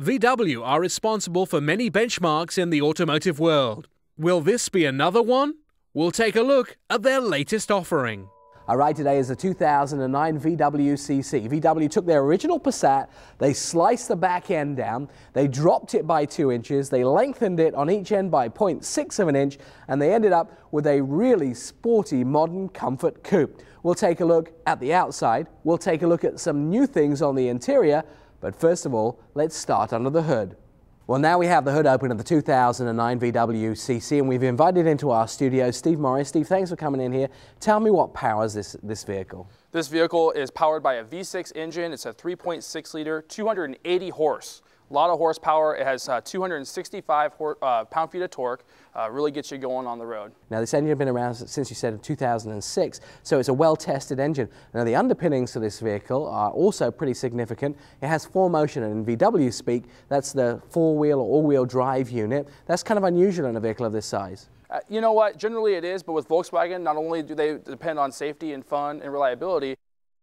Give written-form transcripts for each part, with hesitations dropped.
VW are responsible for many benchmarks in the automotive world. Will this be another one? We'll take a look at their latest offering. Our ride today is the 2009 VW CC. VW took their original Passat, they sliced the back end down, they dropped it by 2 inches, they lengthened it on each end by 0.6 of an inch, and they ended up with a really sporty modern comfort coupe. We'll take a look at the outside, we'll take a look at some new things on the interior, but first of all, let's start under the hood. Well, now we have the hood open of the 2009 VW CC, and we've invited into our studio Steve Morris. Steve, thanks for coming in here. Tell me what powers this vehicle. This vehicle is powered by a V6 engine. It's a 3.6 liter, 280 horse. A lot of horsepower. It has 265 pound-feet of torque. Really gets you going on the road. Now, this engine has been around since you said 2006, so it's a well-tested engine. Now, the underpinnings to this vehicle are also pretty significant. It has 4Motion, and in VW speak, that's the four-wheel or all-wheel drive unit. That's kind of unusual in a vehicle of this size. You know what? Generally it is, but with Volkswagen, not only do they depend on safety and fun and reliability,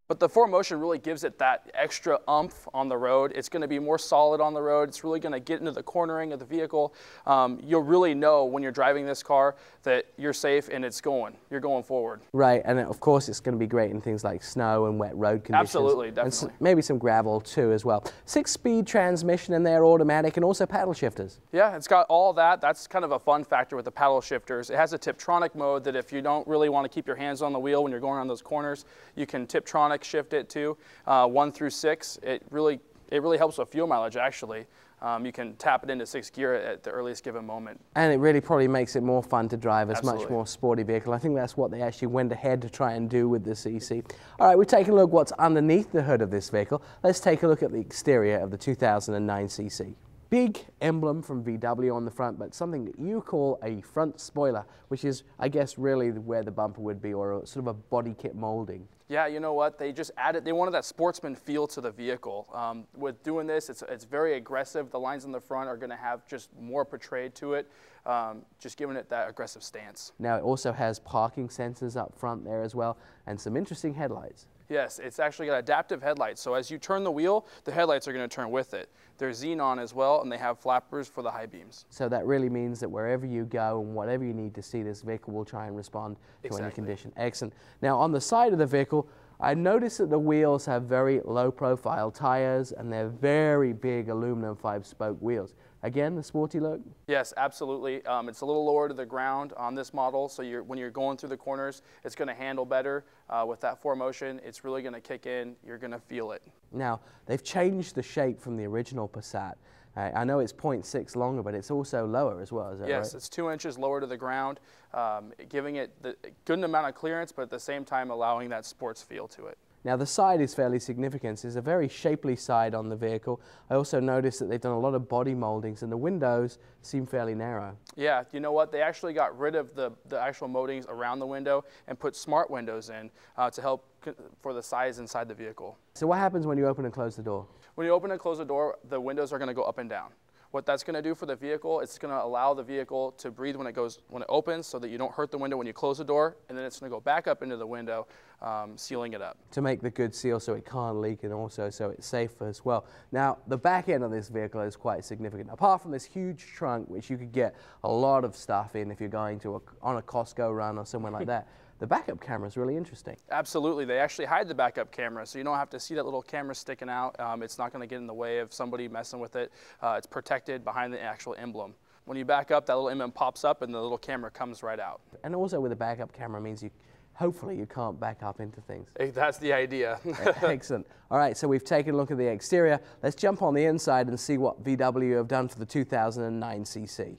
but the 4Motion really gives it that extra oomph on the road. It's going to be more solid on the road. It's really going to get into the cornering of the vehicle. You'll really know when you're driving this car that you're safe and you're going forward. Right, and of course it's going to be great in things like snow and wet road conditions. Absolutely, definitely. And maybe some gravel too as well. 6-speed transmission in there, automatic, and also paddle shifters. Yeah, it's got all that. That's kind of a fun factor with the paddle shifters. It has a Tiptronic mode that if you don't really want to keep your hands on the wheel when you're going around those corners, you can Tiptronic shift it to 1 through 6. It really helps with fuel mileage, actually. You can tap it into 6th gear at the earliest given moment. And it really probably makes it more fun to drive. It's Absolutely. Much more sporty vehicle. I think that's what they actually went ahead to try and do with the CC. All right, we're taking a look what's underneath the hood of this vehicle. Let's take a look at the exterior of the 2009 CC. Big emblem from VW on the front, but something that you call a front spoiler, which is, I guess, really where the bumper would be, or sort of a body kit molding. Yeah, you know what? They just added, they wanted that sportsman feel to the vehicle. With doing this, it's very aggressive. The lines in the front are going to have just more portrayed to it, just giving it that aggressive stance. Now, it also has parking sensors up front there as well, and some interesting headlights. Yes, it's actually got adaptive headlights. So as you turn the wheel, the headlights are going to turn with it. They're xenon as well, and they have flappers for the high beams. So that really means that wherever you go and whatever you need to see, this vehicle will try and respond to any condition. Excellent. Now, on the side of the vehicle, I noticed that the wheels have very low-profile tires, and they're very big aluminum 5-spoke wheels. Again, the sporty look? Yes, absolutely. It's a little lower to the ground on this model, so when you're going through the corners, it's going to handle better. With that 4Motion, it's really going to kick in. You're going to feel it. Now, they've changed the shape from the original Passat. I know it's 0.6 longer, but it's also lower as well, is that right? Yes, it's 2 inches lower to the ground, giving it the good amount of clearance, but at the same time allowing that sports feel to it. Now, the side is fairly significant. It's a very shapely side on the vehicle. I also noticed that they've done a lot of body moldings, and the windows seem fairly narrow. Yeah, you know what? They actually got rid of the actual moldings around the window and put smart windows in to help for the size inside the vehicle. So what happens when you open and close the door? When you open and close the door, the windows are going to go up and down. What that's going to do for the vehicle, it's going to allow the vehicle to breathe when it opens, so that you don't hurt the window when you close the door, and then it's going to go back up into the window, sealing it up. To make the good seal so it can't leak, and also so it's safe as well. Now, the back end of this vehicle is quite significant. Apart from this huge trunk, which you could get a lot of stuff in if you're going to on a Costco run or somewhere like that, the backup camera is really interesting. Absolutely. They actually hide the backup camera, so you don't have to see that little camera sticking out. It's not going to get in the way of somebody messing with it. It's protected behind the actual emblem. When you back up, that little emblem pops up and the little camera comes right out. And also with a backup camera means hopefully you can't back up into things. That's the idea. Excellent. All right, so we've taken a look at the exterior. Let's jump on the inside and see what VW have done for the 2009 CC.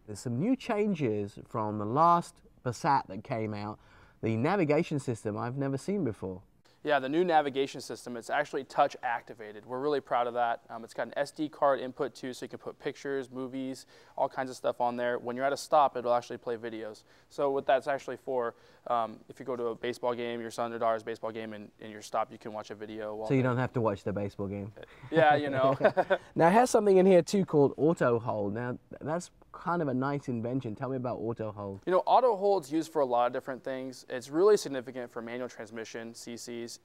There's some new changes from the last Passat that came out. The navigation system I've never seen before. Yeah, the new navigation system, it's actually touch activated. We're really proud of that. It's got an SD card input too, so you can put pictures, movies, all kinds of stuff on there. When you're at a stop, it'll actually play videos. So what that's actually for, if you go to a baseball game, your son or daughter's baseball game, and you're stopped, you can watch a video. So you don't have to watch the baseball game. Yeah, you know. Now it has something in here too called auto hold. Now that's kind of a nice invention. Tell me about auto hold. You know, auto hold's used for a lot of different things. It's really significant for manual transmission CCs.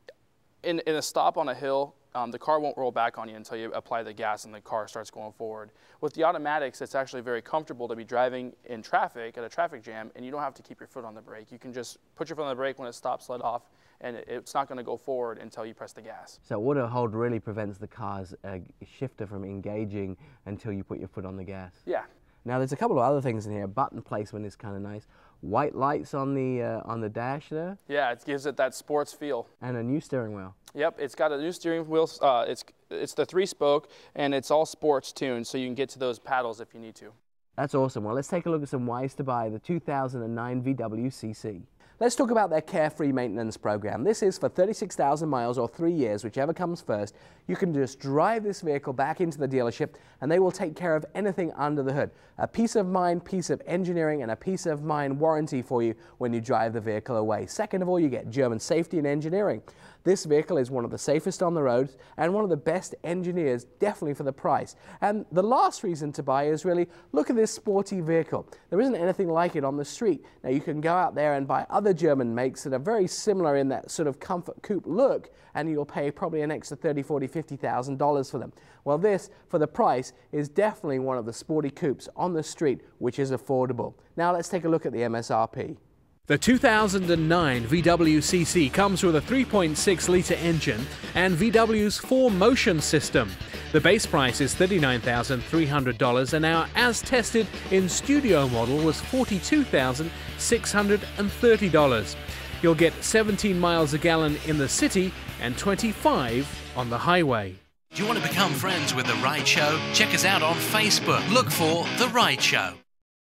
In a stop on a hill, the car won't roll back on you until you apply the gas and the car starts going forward. With the automatics, it's actually very comfortable to be driving in traffic at a traffic jam, and you don't have to keep your foot on the brake. You can just put your foot on the brake when it stops, let off, and it's not going to go forward until you press the gas. So auto hold really prevents the car's shifter from engaging until you put your foot on the gas. Yeah. Now there's a couple of other things in here. Button placement is kind of nice. White lights on the dash there. Yeah, it gives it that sports feel. And a new steering wheel. Yep, it's got a new steering wheel. It's the 3-spoke, and it's all sports tuned, so you can get to those paddles if you need to. That's awesome. Well, let's take a look at some whys to buy the 2009 VW CC. Let's talk about their Carefree maintenance program. This is for 36,000 miles or 3 years, whichever comes first. You can just drive this vehicle back into the dealership and they will take care of anything under the hood. A peace of mind, piece of engineering, and a peace of mind warranty for you when you drive the vehicle away. Second of all, you get German safety and engineering. This vehicle is one of the safest on the road and one of the best engineers, definitely for the price. And the last reason to buy is really, look at this sporty vehicle. There isn't anything like it on the street. Now you can go out there and buy other German makes that are very similar in that sort of comfort coupe look, and you'll pay probably an extra $30,000, $40,000, $50,000 for them. Well, this, for the price, is definitely one of the sporty coupes on the street, which is affordable. Now let's take a look at the MSRP. The 2009 VW CC comes with a 3.6-litre engine and VW's 4Motion system. The base price is $39,300 and our as-tested in-studio model was $42,630. You'll get 17 miles a gallon in the city and 25 on the highway. Do you want to become friends with The Ride Show? Check us out on Facebook. Look for The Ride Show.